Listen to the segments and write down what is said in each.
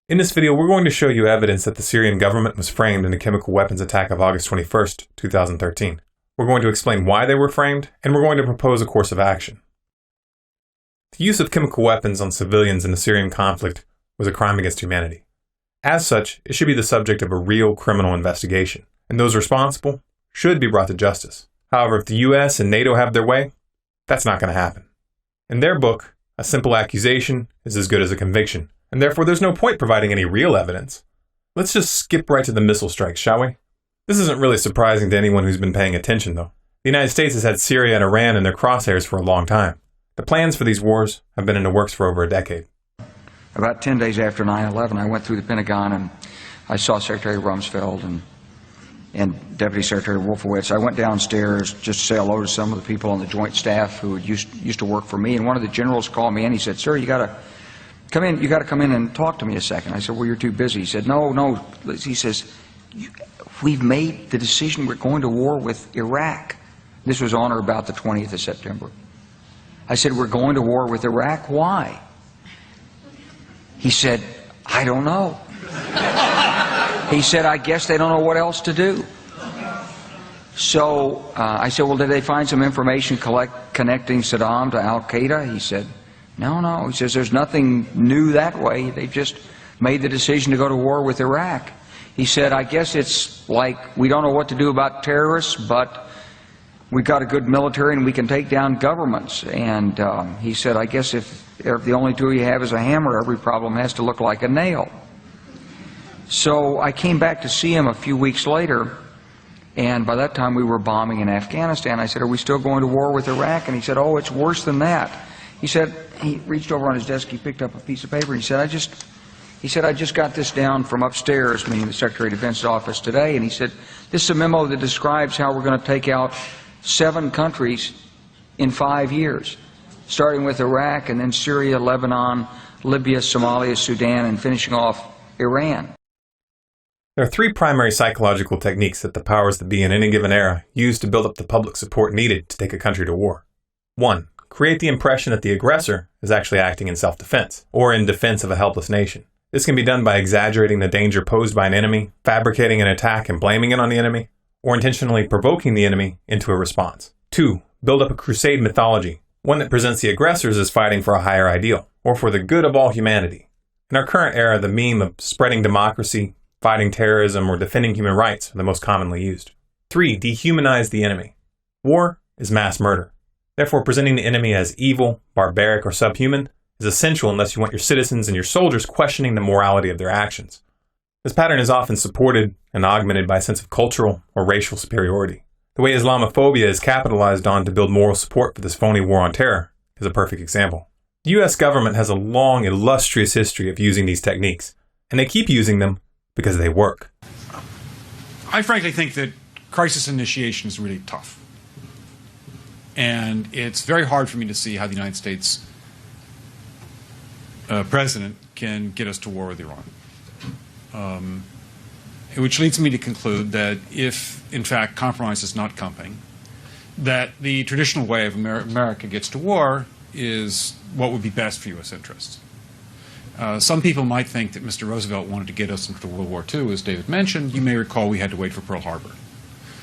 In this video, we're going to show you evidence that the Syrian government was framed in the chemical weapons attack of August 21st, 2013. We're going to explain why they were framed, and we're going to propose a course of action. The use of chemical weapons on civilians in the Syrian conflict was a crime against humanity. As such, it should be the subject of a real criminal investigation, and those responsible should be brought to justice. However, if the US and NATO have their way, that's not going to happen. In their book, a simple accusation is as good as a conviction, and therefore there's no point providing any real evidence. Let's just skip right to the missile strikes, shall we? This isn't really surprising to anyone who's been paying attention, though. The United States has had Syria and Iran in their crosshairs for a long time. The plans for these wars have been in the works for over a decade. About 10 days after 9/11, I went through the Pentagon and I saw Secretary Rumsfeld and Deputy Secretary Wolfowitz. I went downstairs just to say hello to some of the people on the Joint Staff who used to work for me, and one of the generals called me in. He said, "Sir, you got to come in and talk to me a second." I said, "Well, you're too busy." He said, No. He says, "We've made the decision. We're going to war with Iraq." This was on or about the 20th of September. I said, "We're going to war with Iraq? Why?" He said, "I don't know." He said, "I guess they don't know what else to do." So I said, "Well, did they find some information connecting Saddam to Al-Qaeda?" He said, No. He says, "There's nothing new that way. They've just made the decision to go to war with Iraq." He said, "I guess it's like we don't know what to do about terrorists, but we've got a good military and we can take down governments." And he said, "I guess if the only tool you have is a hammer, every problem has to look like a nail." So I came back to see him a few weeks later, and by that time we were bombing in Afghanistan. I said, "Are we still going to war with Iraq?" And he said, "Oh, it's worse than that." He said, he reached over on his desk, he picked up a piece of paper, and he said, I just got this down from upstairs," meaning the Secretary of Defense's office today, and he said, "This is a memo that describes how we're going to take out 7 countries in 5 years, starting with Iraq and then Syria, Lebanon, Libya, Somalia, Sudan, and finishing off Iran." There are 3 primary psychological techniques that the powers that be in any given era use to build up the public support needed to take a country to war. 1. Create the impression that the aggressor is actually acting in self-defense, or in defense of a helpless nation. This can be done by exaggerating the danger posed by an enemy, fabricating an attack and blaming it on the enemy, or intentionally provoking the enemy into a response. 2. Build up a crusade mythology, one that presents the aggressors as fighting for a higher ideal, or for the good of all humanity. In our current era, the meme of spreading democracy, fighting terrorism, or defending human rights are the most commonly used. 3. Dehumanize the enemy. War is mass murder. Therefore, presenting the enemy as evil, barbaric, or subhuman is essential unless you want your citizens and your soldiers questioning the morality of their actions. This pattern is often supported and augmented by a sense of cultural or racial superiority. The way Islamophobia is capitalized on to build moral support for this phony war on terror is a perfect example. The US government has a long, illustrious history of using these techniques, and they keep using them because they work. I frankly think that crisis initiation is really tough. And it's very hard for me to see how the United States president can get us to war with Iran. Which leads me to conclude that if, in fact, compromise is not coming, that the traditional way of America gets to war is what would be best for U.S. interests. Some people might think that Mr. Roosevelt wanted to get us into World War II, as David mentioned. You may recall we had to wait for Pearl Harbor.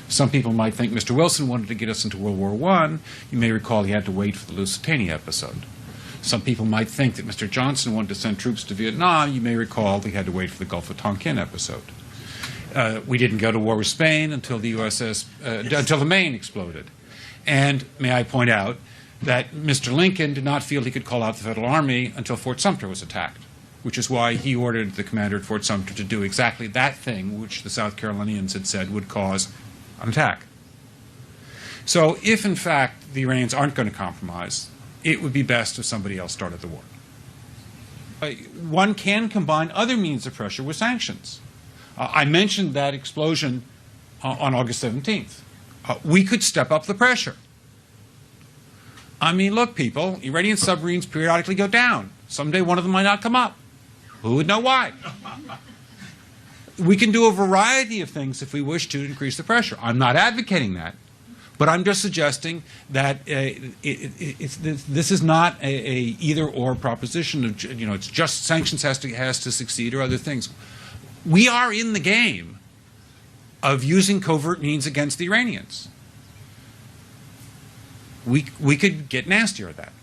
Some people might think Mr. Wilson wanted to get us into World War I. You may recall he had to wait for the Lusitania episode. Some people might think that Mr. Johnson wanted to send troops to Vietnam. You may recall he had to wait for the Gulf of Tonkin episode. We didn't go to war with Spain until the until the Maine exploded. And may I point out that Mr. Lincoln did not feel he could call out the Federal Army until Fort Sumter was attacked, which is why he ordered the commander at Fort Sumter to do exactly that thing which the South Carolinians had said would cause an attack. So if, in fact, the Iranians aren't going to compromise, it would be best if somebody else started the war. One can combine other means of pressure with sanctions. I mentioned that explosion on August 17th. We could step up the pressure. I mean, look, people, Iranian submarines periodically go down. Someday one of them might not come up. Who would know why? We can do a variety of things if we wish to increase the pressure. I'm not advocating that. But I'm just suggesting that this is not a either-or proposition. It's just sanctions has to succeed or other things. We are in the game of using covert means against the Iranians. We could get nastier at that.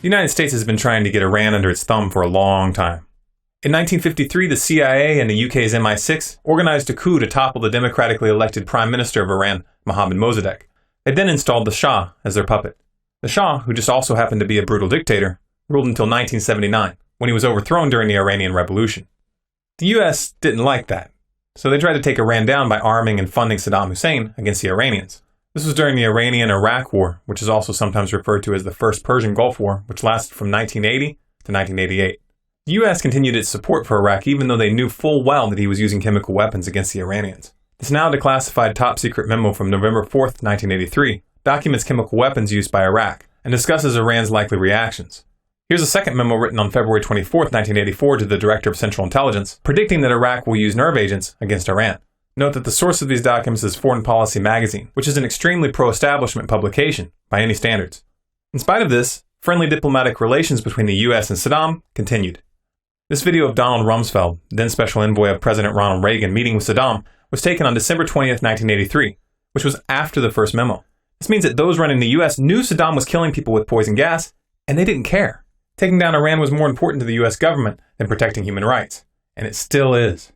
The United States has been trying to get Iran under its thumb for a long time. In 1953, the CIA and the UK's MI6 organized a coup to topple the democratically elected Prime Minister of Iran, Mohammad Mossadegh. They then installed the Shah as their puppet. The Shah, who just also happened to be a brutal dictator, ruled until 1979, when he was overthrown during the Iranian Revolution. The US didn't like that, so they tried to take Iran down by arming and funding Saddam Hussein against the Iranians. This was during the Iranian-Iraq War, which is also sometimes referred to as the First Persian Gulf War, which lasted from 1980 to 1988. The U.S. continued its support for Iraq even though they knew full well that he was using chemical weapons against the Iranians. This now declassified top-secret memo from November 4, 1983, documents chemical weapons used by Iraq and discusses Iran's likely reactions. Here's a second memo written on February 24, 1984 to the Director of Central Intelligence, predicting that Iraq will use nerve agents against Iran. Note that the source of these documents is Foreign Policy magazine, which is an extremely pro-establishment publication by any standards. In spite of this, friendly diplomatic relations between the U.S. and Saddam continued. This video of Donald Rumsfeld, then Special Envoy of President Ronald Reagan, meeting with Saddam was taken on December 20, 1983, which was after the first memo. This means that those running the U.S. knew Saddam was killing people with poison gas, and they didn't care. Taking down Iran was more important to the U.S. government than protecting human rights, and it still is.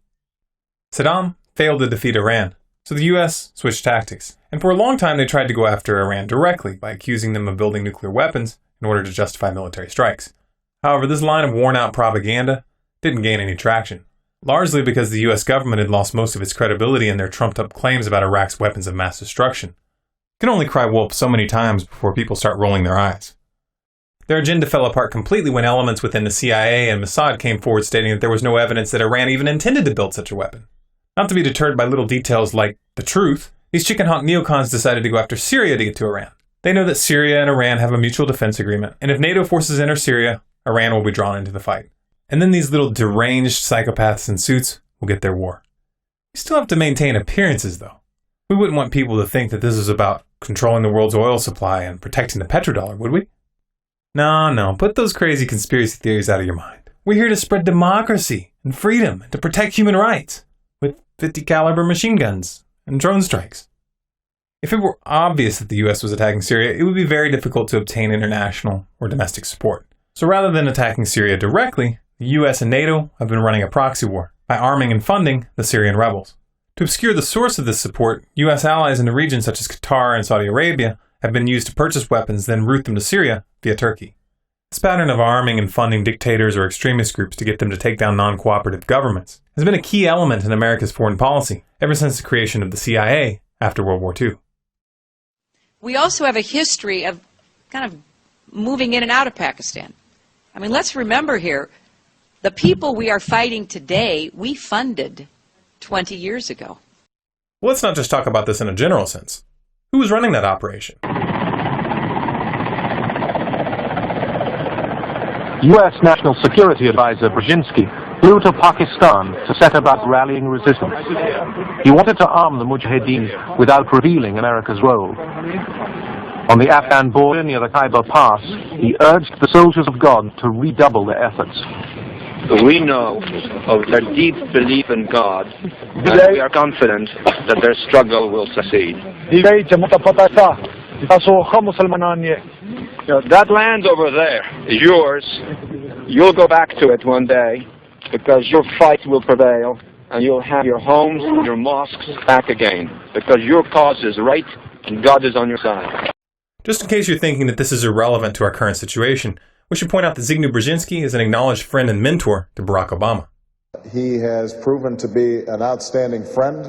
Saddam failed to defeat Iran, so the U.S. switched tactics, and for a long time they tried to go after Iran directly by accusing them of building nuclear weapons in order to justify military strikes. However, this line of worn-out propaganda didn't gain any traction, largely because the U.S. government had lost most of its credibility in their trumped-up claims about Iraq's weapons of mass destruction. You can only cry wolf so many times before people start rolling their eyes. Their agenda fell apart completely when elements within the CIA and Mossad came forward stating that there was no evidence that Iran even intended to build such a weapon. Not to be deterred by little details like the truth, these chicken-hawk neocons decided to go after Syria to get to Iran. They know that Syria and Iran have a mutual defense agreement, and if NATO forces enter Syria, Iran will be drawn into the fight. And then these little deranged psychopaths in suits will get their war. We still have to maintain appearances, though. We wouldn't want people to think that this is about controlling the world's oil supply and protecting the petrodollar, would we? No, put those crazy conspiracy theories out of your mind. We're here to spread democracy and freedom and to protect human rights with 50 caliber machine guns and drone strikes. If it were obvious that the US was attacking Syria, it would be very difficult to obtain international or domestic support. So rather than attacking Syria directly, the US and NATO have been running a proxy war by arming and funding the Syrian rebels. To obscure the source of this support, US allies in the region such as Qatar and Saudi Arabia have been used to purchase weapons, then route them to Syria via Turkey. This pattern of arming and funding dictators or extremist groups to get them to take down non-cooperative governments has been a key element in America's foreign policy ever since the creation of the CIA after World War II. We also have a history of kind of moving in and out of Pakistan. I mean, let's remember here, the people we are fighting today, we funded 20 years ago. Well, let's not just talk about this in a general sense. Who was running that operation? U.S. National Security Advisor Brzezinski flew to Pakistan to set about rallying resistance. He wanted to arm the Mujahideen without revealing America's role. On the Afghan border near the Khyber Pass, he urged the soldiers of God to redouble their efforts. We know of their deep belief in God, and we are confident that their struggle will succeed. That land over there is yours. You'll go back to it one day because your fight will prevail and you'll have your homes, your mosques back again because your cause is right and God is on your side. Just in case you're thinking that this is irrelevant to our current situation, we should point out that Zbigniew Brzezinski is an acknowledged friend and mentor to Barack Obama. He has proven to be an outstanding friend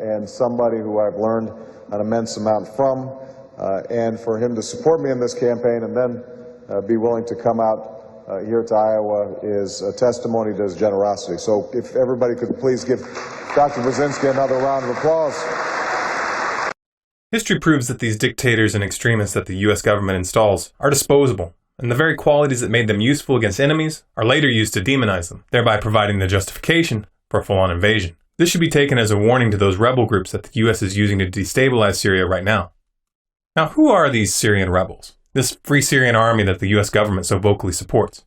and somebody who I've learned an immense amount from. And for him to support me in this campaign and then be willing to come out here to Iowa is a testimony to his generosity. So if everybody could please give Dr. Brzezinski another round of applause. History proves that these dictators and extremists that the U.S. government installs are disposable, and the very qualities that made them useful against enemies are later used to demonize them, thereby providing the justification for a full-on invasion. This should be taken as a warning to those rebel groups that the U.S. is using to destabilize Syria right now. Now, who are these Syrian rebels? This Free Syrian Army that the US government so vocally supports?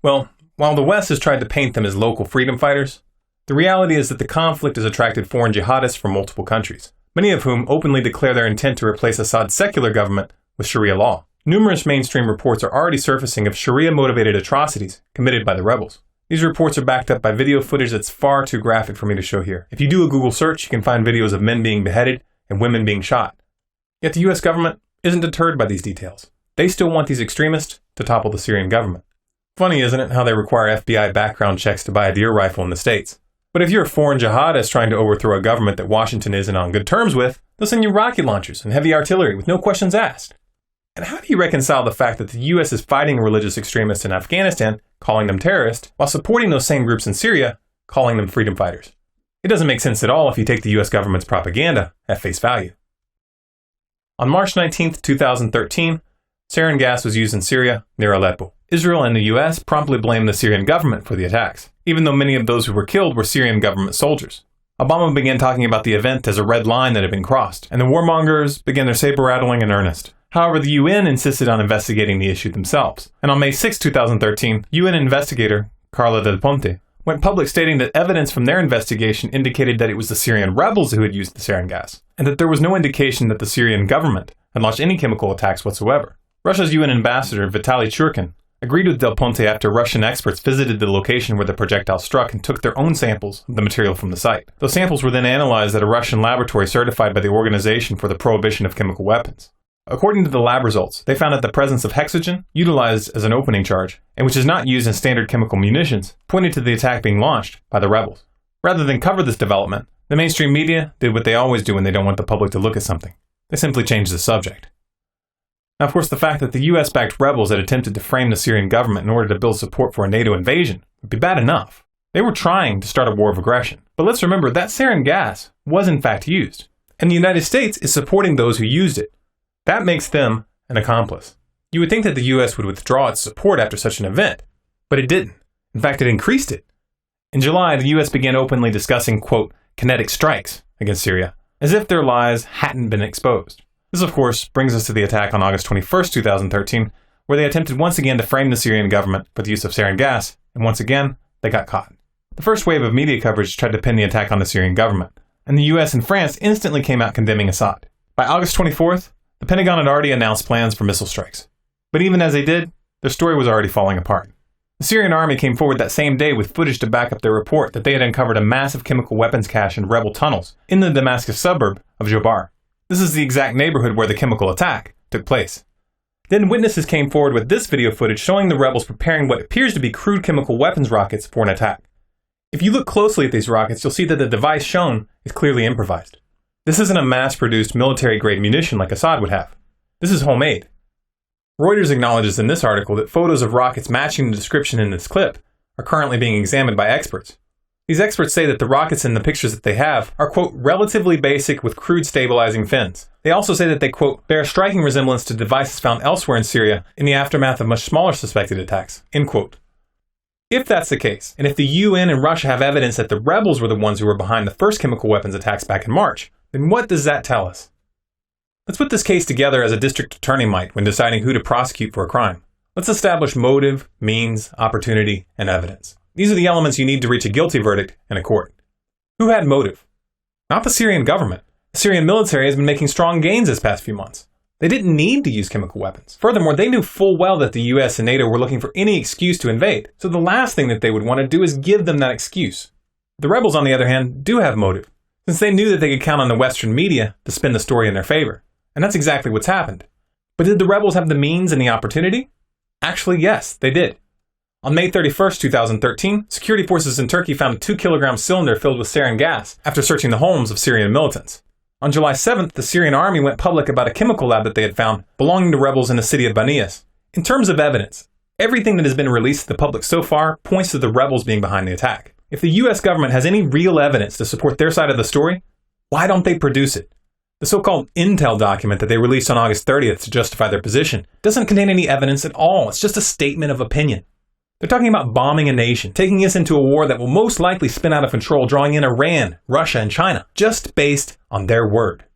Well, while the West has tried to paint them as local freedom fighters, the reality is that the conflict has attracted foreign jihadists from multiple countries, many of whom openly declare their intent to replace Assad's secular government with Sharia law. Numerous mainstream reports are already surfacing of Sharia-motivated atrocities committed by the rebels. These reports are backed up by video footage that's far too graphic for me to show here. If you do a Google search, you can find videos of men being beheaded and women being shot. Yet the US government isn't deterred by these details. They still want these extremists to topple the Syrian government. Funny, isn't it, how they require FBI background checks to buy a deer rifle in the States? But if you're a foreign jihadist trying to overthrow a government that Washington isn't on good terms with, they'll send you rocket launchers and heavy artillery with no questions asked. And how do you reconcile the fact that the US is fighting religious extremists in Afghanistan, calling them terrorists, while supporting those same groups in Syria, calling them freedom fighters? It doesn't make sense at all if you take the US government's propaganda at face value. On March 19, 2013, sarin gas was used in Syria near Aleppo. Israel and the US promptly blamed the Syrian government for the attacks, even though many of those who were killed were Syrian government soldiers. Obama began talking about the event as a red line that had been crossed, and the warmongers began their saber-rattling in earnest. However, the UN insisted on investigating the issue themselves, and on May 6, 2013, UN investigator Carla Del Ponte went public stating that evidence from their investigation indicated that it was the Syrian rebels who had used the sarin gas, and that there was no indication that the Syrian government had launched any chemical attacks whatsoever. Russia's UN ambassador Vitaly Churkin agreed with Del Ponte after Russian experts visited the location where the projectile struck and took their own samples of the material from the site. Those samples were then analyzed at a Russian laboratory certified by the Organization for the Prohibition of Chemical Weapons. According to the lab results, they found that the presence of hexogen, utilized as an opening charge, and which is not used in standard chemical munitions, pointed to the attack being launched by the rebels. Rather than cover this development, the mainstream media did what they always do when they don't want the public to look at something. They simply changed the subject. Now, of course, the fact that the US-backed rebels had attempted to frame the Syrian government in order to build support for a NATO invasion would be bad enough. They were trying to start a war of aggression. But let's remember that sarin gas was in fact used, and the United States is supporting those who used it. That makes them an accomplice. You would think that the US would withdraw its support after such an event, but it didn't. In fact, it increased it. In July, the US began openly discussing, quote, kinetic strikes against Syria, as if their lies hadn't been exposed. This, of course, brings us to the attack on August 21, 2013, where they attempted once again to frame the Syrian government for the use of sarin gas, and once again, they got caught. The first wave of media coverage tried to pin the attack on the Syrian government, and the US and France instantly came out condemning Assad. By August 24th, the Pentagon had already announced plans for missile strikes. But even as they did, their story was already falling apart. The Syrian army came forward that same day with footage to back up their report that they had uncovered a massive chemical weapons cache in rebel tunnels in the Damascus suburb of Jobar. This is the exact neighborhood where the chemical attack took place. Then witnesses came forward with this video footage showing the rebels preparing what appears to be crude chemical weapons rockets for an attack. If you look closely at these rockets, you'll see that the device shown is clearly improvised. This isn't a mass-produced military-grade munition like Assad would have. This is homemade. Reuters acknowledges in this article that photos of rockets matching the description in this clip are currently being examined by experts. These experts say that the rockets in the pictures that they have are, quote, relatively basic with crude stabilizing fins. They also say that they, quote, bear a striking resemblance to devices found elsewhere in Syria in the aftermath of much smaller suspected attacks, end quote. If that's the case, and if the UN and Russia have evidence that the rebels were the ones who were behind the first chemical weapons attacks back in March, then what does that tell us? Let's put this case together as a district attorney might when deciding who to prosecute for a crime. Let's establish motive, means, opportunity, and evidence. These are the elements you need to reach a guilty verdict in a court. Who had motive? Not the Syrian government. The Syrian military has been making strong gains this past few months. They didn't need to use chemical weapons. Furthermore, they knew full well that the US and NATO were looking for any excuse to invade, so the last thing that they would want to do is give them that excuse. The rebels, on the other hand, do have motive, since they knew that they could count on the Western media to spin the story in their favor. And that's exactly what's happened. But did the rebels have the means and the opportunity? Actually, yes, they did. On May 31, 2013, security forces in Turkey found a 2-kilogram cylinder filled with sarin gas after searching the homes of Syrian militants. On July 7th, the Syrian army went public about a chemical lab that they had found belonging to rebels in the city of Banias. In terms of evidence, everything that has been released to the public so far points to the rebels being behind the attack. If the US government has any real evidence to support their side of the story, why don't they produce it? The so-called intel document that they released on August 30th to justify their position doesn't contain any evidence at all. It's just a statement of opinion. They're talking about bombing a nation, taking us into a war that will most likely spin out of control, drawing in Iran, Russia, and China, just based on their word.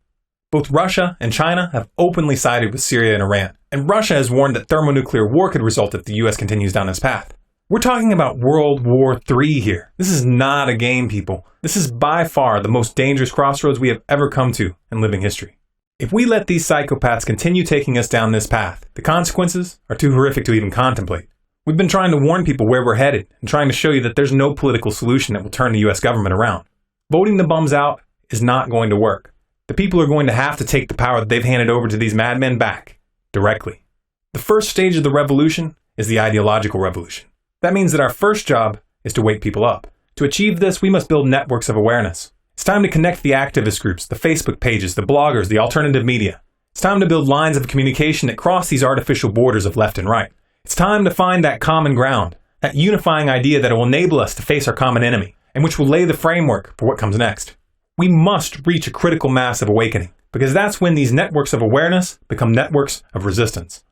Both Russia and China have openly sided with Syria and Iran, and Russia has warned that thermonuclear war could result if the US continues down this path. We're talking about World War III here. This is not a game, people. This is by far the most dangerous crossroads we have ever come to in living history. If we let these psychopaths continue taking us down this path, the consequences are too horrific to even contemplate. We've been trying to warn people where we're headed and trying to show you that there's no political solution that will turn the US government around. Voting the bums out is not going to work. The people are going to have to take the power that they've handed over to these madmen back, directly. The first stage of the revolution is the ideological revolution. That means that our first job is to wake people up. To achieve this, we must build networks of awareness. It's time to connect the activist groups, the Facebook pages, the bloggers, the alternative media. It's time to build lines of communication that cross these artificial borders of left and right. It's time to find that common ground, that unifying idea that will enable us to face our common enemy, and which will lay the framework for what comes next. We must reach a critical mass of awakening, because that's when these networks of awareness become networks of resistance.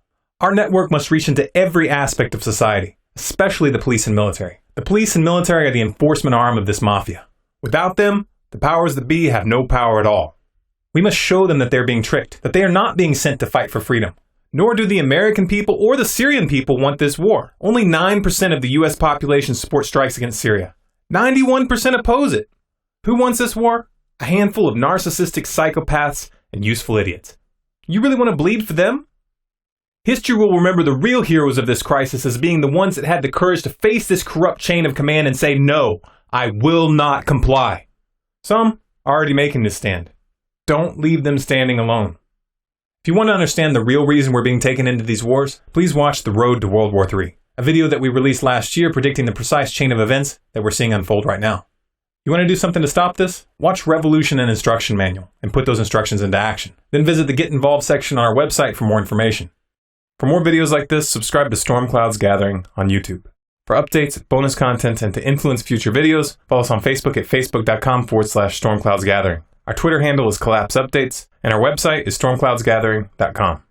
Our network must reach into every aspect of society, especially the police and military. The police and military are the enforcement arm of this mafia. Without them, the powers that be have no power at all. We must show them that they're being tricked, that they are not being sent to fight for freedom. Nor do the American people or the Syrian people want this war. Only 9% of the US population support strikes against Syria. 91% oppose it. Who wants this war? A handful of narcissistic psychopaths and useful idiots. You really want to bleed for them? History will remember the real heroes of this crisis as being the ones that had the courage to face this corrupt chain of command and say, no, I will not comply. Some are already making this stand. Don't leave them standing alone. If you want to understand the real reason we're being taken into these wars, please watch The Road to World War III, a video that we released last year predicting the precise chain of events that we're seeing unfold right now. You want to do something to stop this? Watch Revolution and Instruction Manual and put those instructions into action. Then visit the Get Involved section on our website for more information. For more videos like this, subscribe to Storm Clouds Gathering on YouTube. For updates, bonus content, and to influence future videos, follow us on Facebook at facebook.com/stormcloudsgathering. Our Twitter handle is Collapse Updates, and our website is stormcloudsgathering.com.